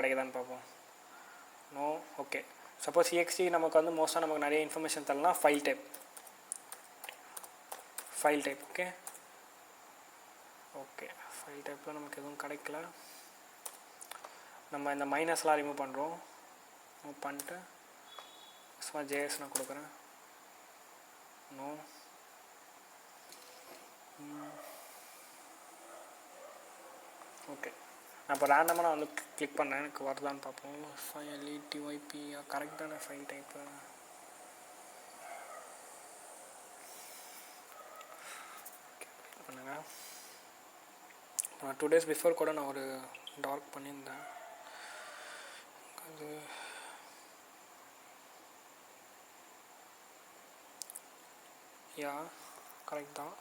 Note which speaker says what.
Speaker 1: கிடைக்குதான்னு பார்ப்போம். No. Okay. Suppose ext நமக்கு வந்து மோஸ்ட்டாக நமக்கு நிறைய இன்ஃபர்மேஷன் தரலாம். File type okay. Okay, file டைப்பில் நமக்கு எதுவும் கிடைக்கல. நம்ம இந்த மைனஸ்லாம் ரிமூவ் பண்ணுறோம். மூவ் பண்ணிட்டு சும்மா ஜேஎஸ் நான் கொடுக்குறேன். நோ. ஓகே, நான் இப்போ ரேண்டமாக நான் வந்து கிளிக் பண்ணேன். எனக்கு வருதான்னு பார்ப்போம். FileTyp கரெக்டான ஃபைல் டைப்பு. பண்ணுங்கள். நான் 2 days பிஃபோர் கூட நான் ஒரு டார்க் பண்ணியிருந்தேன். அது யா கரெக்ட் தான்.